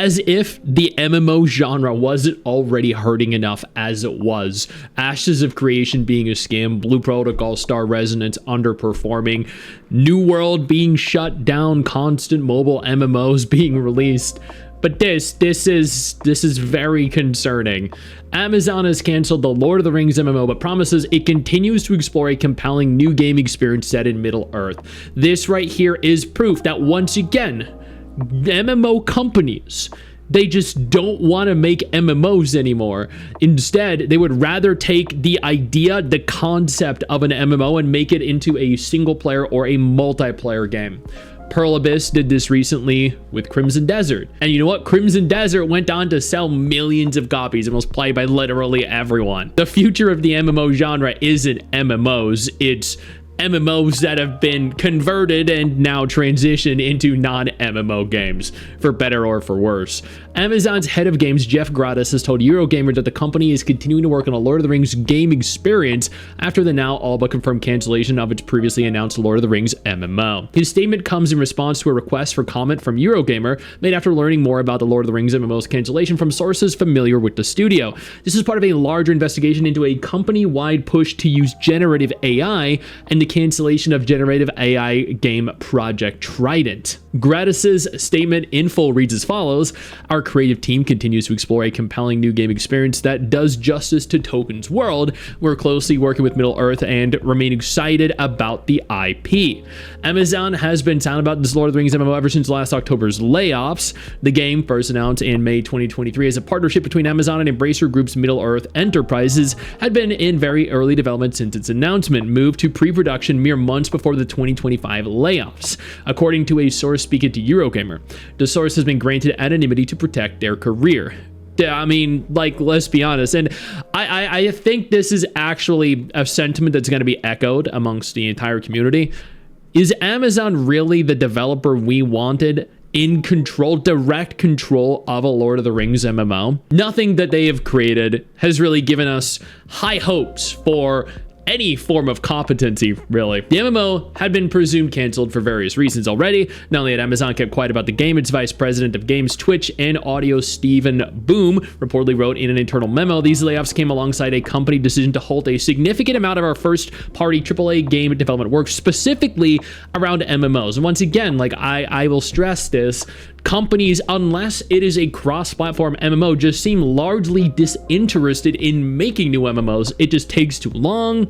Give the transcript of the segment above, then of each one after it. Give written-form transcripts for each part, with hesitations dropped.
as if the MMO genre wasn't already hurting enough as it was. Ashes of Creation being a scam, Blue Protocol, Star Resonance underperforming, New World being shut down, constant mobile MMOs being released. But this is very concerning. Amazon has canceled the Lord of the Rings MMO, but promises it continues to explore a compelling new game experience set in Middle-earth. This right here is proof that once again, MMO companies, they just don't want to make MMOs anymore. Instead, they would rather take the idea, the concept of an MMO and make it into a single player or a multiplayer game. Pearl Abyss did this recently with Crimson Desert. And you know what? Crimson Desert went on to sell millions of copies and was played by literally everyone. The future of the MMO genre isn't MMOs, it's MMOs that have been converted and now transitioned into non-MMO games, for better or for worse. Amazon's head of games, Jeff Gratis, has told Eurogamer that the company is continuing to work on a Lord of the Rings game experience after the now all but confirmed cancellation of its previously announced Lord of the Rings MMO. His statement comes in response to a request for comment from Eurogamer made after learning more about the Lord of the Rings MMO's cancellation from sources familiar with the studio. This is part of a larger investigation into a company-wide push to use generative AI and the cancellation of generative AI game Project Trident. Gratis's statement in full reads as follows: "Our creative team continues to explore a compelling new game experience that does justice to Tolkien's world. We're closely working with Middle-earth and remain excited about the IP." Amazon has been silent about this Lord of the Rings MMO ever since last October's layoffs. The game, first announced in May 2023 as a partnership between Amazon and Embracer Group's Middle-earth Enterprises, had been in very early development since its announcement, moved to pre-production mere months before the 2025 layoffs. According to a source speaking to Eurogamer, the source has been granted anonymity to protect their career. I mean, like, let's be honest. And I think this is actually a sentiment that's going to be echoed amongst the entire community. Is Amazon really the developer we wanted in control, direct control of a Lord of the Rings MMO? Nothing that they have created has really given us high hopes for any form of competency, really. The MMO had been presumed canceled for various reasons already. Not only had Amazon kept quiet about the game, its vice president of games, Twitch, and audio, Stephen Boom, reportedly wrote in an internal memo, "These layoffs came alongside a company decision to halt a significant amount of our first-party AAA game development work, specifically around MMOs." And once again, like I will stress this, companies, unless it is a cross-platform MMO, just seem largely disinterested in making new MMOs. It just takes too long,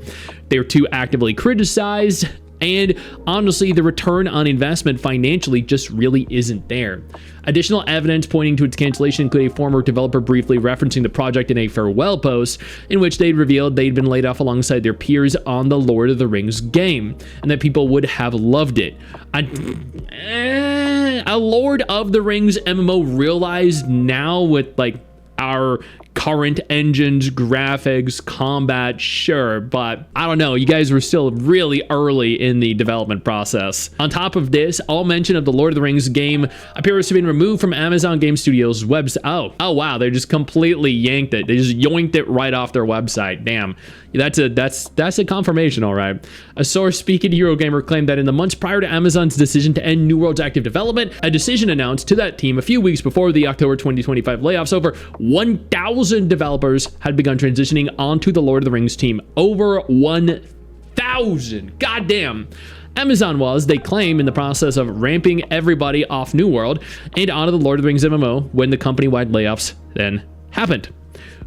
they're too actively criticized, and honestly, the return on investment financially just really isn't there. Additional evidence pointing to its cancellation include a former developer briefly referencing the project in a farewell post, in which they'd revealed they'd been laid off alongside their peers on the Lord of the Rings game, and that people would have loved it. A Lord of the Rings MMO realized now with like our current engines, graphics, combat, sure, but I don't know, you guys were still really early in the development process. On top of this, all mention of the Lord of the Rings game appears to have been removed from Amazon Game Studios' website. Oh wow, they just completely yanked it. They just yoinked it right off their website. Damn. That's a confirmation, all right. A source speaking to Eurogamer claimed that in the months prior to Amazon's decision to end New World's active development, a decision announced to that team a few weeks before the October 2025 layoffs, over 1,000 developers had begun transitioning onto the Lord of the Rings team. Over 1,000. Goddamn. Amazon was, they claim, in the process of ramping everybody off New World and onto the Lord of the Rings MMO when the company-wide layoffs then happened.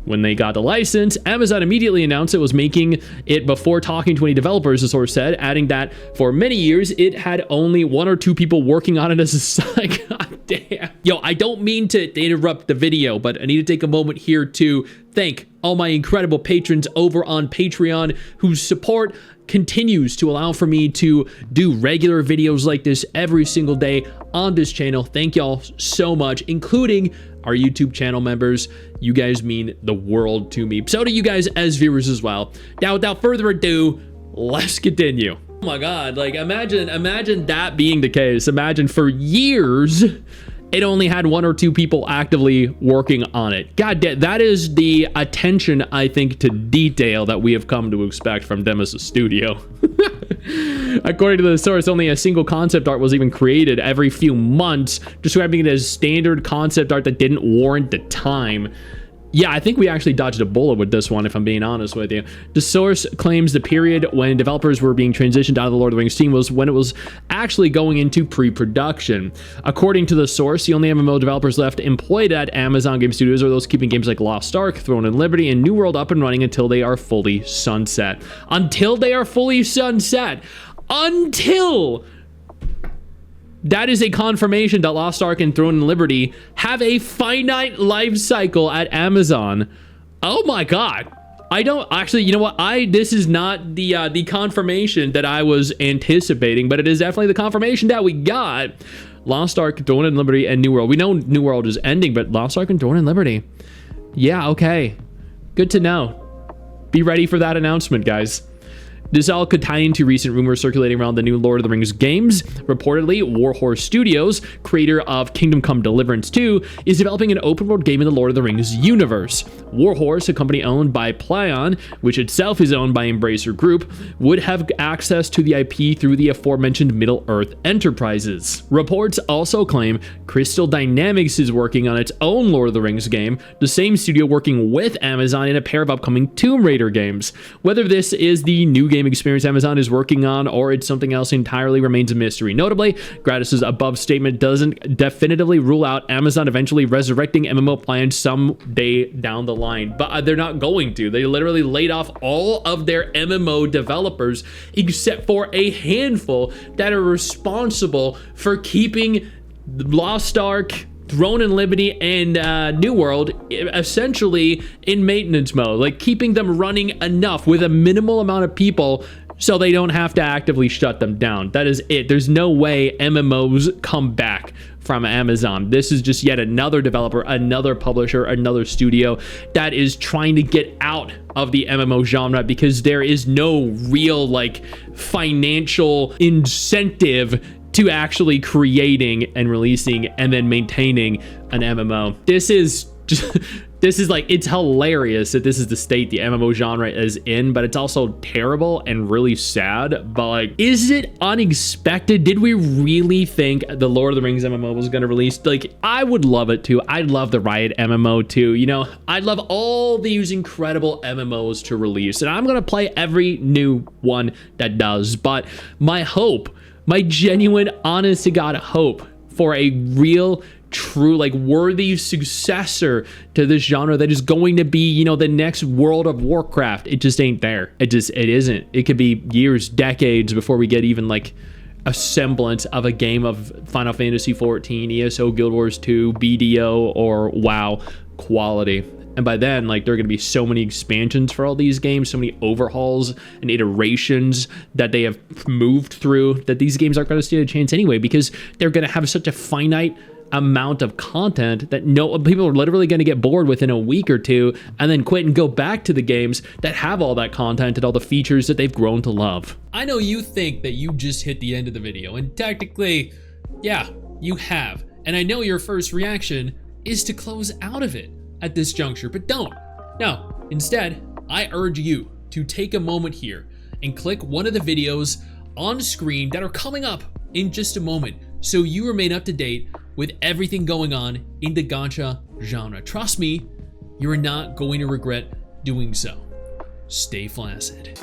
When they got the license, Amazon immediately announced it was making it before talking to any developers, the source said, adding that for many years, it had only 1 or 2 people working on it as a side. God damn. Yo, I don't mean to interrupt the video, but I need to take a moment here to thank all my incredible patrons over on Patreon whose support continues to allow for me to do regular videos like this every single day on this channel. Thank y'all so much, including our YouTube channel members. You guys mean the world to me. So do you guys as viewers as well. Now, without further ado, let's continue. Oh my God, like imagine that being the case. Imagine for years, it only had 1 or 2 people actively working on it. God damn, that is the attention, I think, to detail that we have come to expect from Demis' studio. According to the source, only a single concept art was even created every few months, describing it as standard concept art that didn't warrant the time. Yeah, I think we actually dodged a bullet with this one, if I'm being honest with you. The source claims the period when developers were being transitioned out of the Lord of the Rings team was when it was actually going into pre-production. According to the source, the only MMO developers left employed at Amazon Game Studios are those keeping games like Lost Ark, Throne and Liberty, and New World up and running until they are fully sunset. Until they are fully sunset. Until... That is a confirmation that Lost Ark and Throne and Liberty have a finite life cycle at Amazon. Oh my god. I don't actually, you know what? This is not the confirmation that I was anticipating, but it is definitely the confirmation that we got. Lost Ark, Throne and Liberty, and New World. We know New World is ending, but Lost Ark and Throne and Liberty. Yeah, okay. Good to know. Be ready for that announcement, guys. This all could tie into recent rumors circulating around the new Lord of the Rings games. Reportedly, Warhorse Studios, creator of Kingdom Come Deliverance 2, is developing an open-world game in the Lord of the Rings universe. Warhorse, a company owned by Plaion, which itself is owned by Embracer Group, would have access to the IP through the aforementioned Middle-earth Enterprises. Reports also claim Crystal Dynamics is working on its own Lord of the Rings game, the same studio working with Amazon in a pair of upcoming Tomb Raider games. Whether this is the new game experience Amazon is working on or it's something else entirely remains a mystery. Notably, Gratis's above statement doesn't definitively rule out Amazon eventually resurrecting MMO plans someday down the line, but they're not going to. They literally laid off all of their MMO developers except for a handful that are responsible for keeping Lost Ark, Throne and Liberty, and New World essentially in maintenance mode, like keeping them running enough with a minimal amount of people so they don't have to actively shut them down. That is it. There's no way MMOs come back from Amazon. This is just yet another developer, another publisher, another studio that is trying to get out of the MMO genre because there is no real like financial incentive to actually creating and releasing and then maintaining an MMO. This is like, it's hilarious that this is the state the MMO genre is in, but it's also terrible and really sad. But like, is it unexpected? Did we really think the Lord of the Rings MMO was gonna release? Like, I would love it too. I'd love the Riot MMO too. You know, I'd love all these incredible MMOs to release, and I'm gonna play every new one that does. But my hope, my genuine, honest to God hope for a real, true, like worthy successor to this genre that is going to be, you know, the next World of Warcraft. It just ain't there. It isn't. It could be years, decades before we get even like a semblance of a game of Final Fantasy 14, ESO, Guild Wars 2, BDO, or WoW quality. And by then, like, there are going to be so many expansions for all these games, so many overhauls and iterations that they have moved through, that these games aren't going to stand a chance anyway, because they're going to have such a finite amount of content that people are literally going to get bored within a week or two and then quit and go back to the games that have all that content and all the features that they've grown to love. I know you think that you just hit the end of the video, and technically, yeah, you have. And I know your first reaction is to close out of it at this juncture, but don't. No, instead, I urge you to take a moment here and click one of the videos on screen that are coming up in just a moment so you remain up to date with everything going on in the gacha genre. Trust me, you're not going to regret doing so. Stay flaccid.